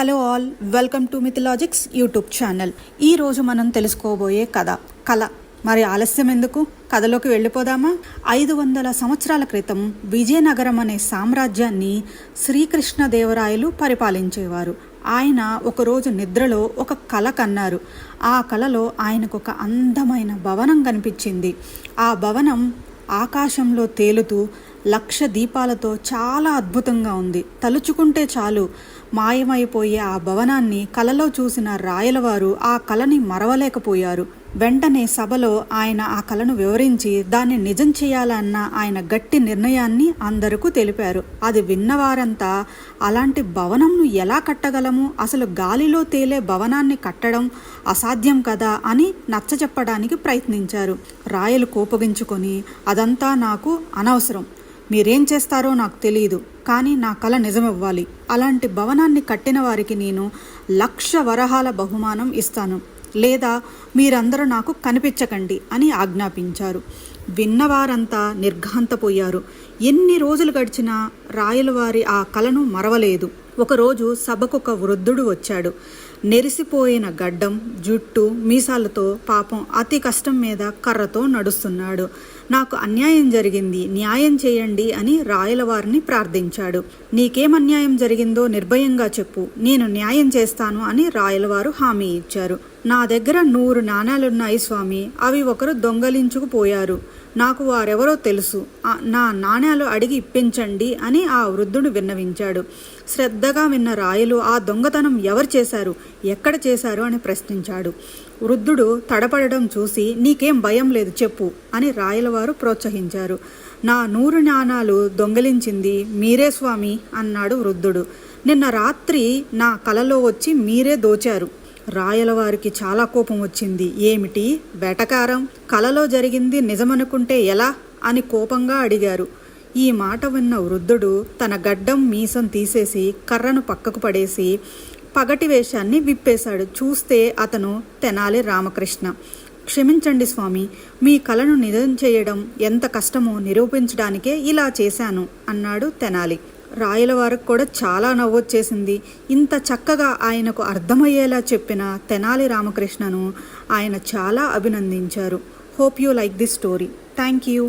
Hello all, welcome to mythologics YouTube channel. ఈరోజు మనం తెలుసుకోబోయే కళ. మరి ఆలస్యం ఎందుకు, కథలోకి వెళ్ళిపోదామా? 500 సంవత్సరాల క్రితం విజయనగరం అనే సామ్రాజ్యాన్ని శ్రీకృష్ణదేవరాయలు పరిపాలించేవారు. ఆయన ఒకరోజు నిద్రలో ఒక కల కన్నారు. ఆ కలలో ఆయనకు ఒక అందమైన భవనం కనిపించింది. ఆ భవనం ఆకాశంలో తేలుతూ 1,00,000 దీపాలతో చాలా అద్భుతంగా ఉంది. తలుచుకుంటే చాలు మాయమైపోయే ఆ భవనాన్ని కలలో చూసిన రాయలవారు ఆ కలని మరవలేకపోయారు. వెంటనే సభలో ఆయన ఆ కలను వివరించి దాన్ని నిజం చేయాలన్న ఆయన గట్టి నిర్ణయాన్ని అందరికీ తెలిపారు. అది విన్నవారంతా అలాంటి భవనంను ఎలా కట్టగలము, అసలు గాలిలో తేలే భవనాన్ని కట్టడం అసాధ్యం కదా అని నచ్చచెప్పడానికి ప్రయత్నించారు. రాయలు కోపగించుకొని, అదంతా నాకు అనవసరం, మీరేం చేస్తారో నాకు తెలియదు, కానీ నా కల నిజమవ్వాలి. అలాంటి భవనాన్ని కట్టిన వారికి నేను 1,00,000 వరహాల బహుమానం ఇస్తాను, లేదా మీరందరూ నాకు కనిపించకండి అని ఆజ్ఞాపించారు. విన్నవారంతా నిర్ఘాంతపోయారు. ఎన్ని రోజులు గడిచినా రాయలవారి ఆ కలను మరవలేదు. ఒకరోజు సభకొక వృద్ధుడు వచ్చాడు. నెరిసిపోయిన గడ్డం, జుట్టు, మీసాలతో పాపం అతి కష్టం మీద కర్రతో నడుస్తున్నాడు. నాకు అన్యాయం జరిగింది, న్యాయం చేయండి అని రాయలవారిని ప్రార్థించాడు. నీకేం అన్యాయం జరిగిందో నిర్భయంగా చెప్పు, నేను న్యాయం చేస్తాను అని రాయలవారు హామీ ఇచ్చారు. నా దగ్గర 100 నాణాలున్నాయి స్వామి, అవి ఒకరు దొంగలించుకుపోయారు. నాకు వారెవరో తెలుసు, నా నాణ్యాలు అడిగి ఇప్పించండి అని ఆ వృద్ధుడు విన్నవించాడు. శ్రద్ధగా విన్న రాయలు ఆ దొంగతనం ఎవరు చేశారు, ఎక్కడ చేశారు అని ప్రశ్నించాడు. వృద్ధుడు తడపడడం చూసి, నీకేం భయం లేదు చెప్పు అని రాయలవారు ప్రోత్సహించారు. నా 100 నాణాలు దొంగలించింది మీరే స్వామి అన్నాడు వృద్ధుడు. నిన్న రాత్రి నా కలలో వచ్చి మీరే దోచారు. రాయలవారికి చాలా కోపం వచ్చింది. ఏమిటి వెటకారం, కలలో జరిగింది నిజమనుకుంటే ఎలా అని కోపంగా అడిగారు. ఈ మాట విన్న వృద్ధుడు తన గడ్డం మీసం తీసేసి కర్రను పక్కకు పడేసి పగటి వేషాన్ని విప్పేశాడు. చూస్తే అతను తెనాలి రామకృష్ణ. క్షమించండి స్వామి, మీ కలను నిజం చేయడం ఎంత కష్టమో నిరూపించడానికే ఇలా చేశాను అన్నాడు తెనాలి. రాయలవారికి కూడా చాలా నవ్వొచ్చేసింది. ఇంత చక్కగా ఆయనకు అర్థమయ్యేలా చెప్పిన తెనాలి రామకృష్ణను ఆయన చాలా అభినందించారు. Hope you like this story. Thank you.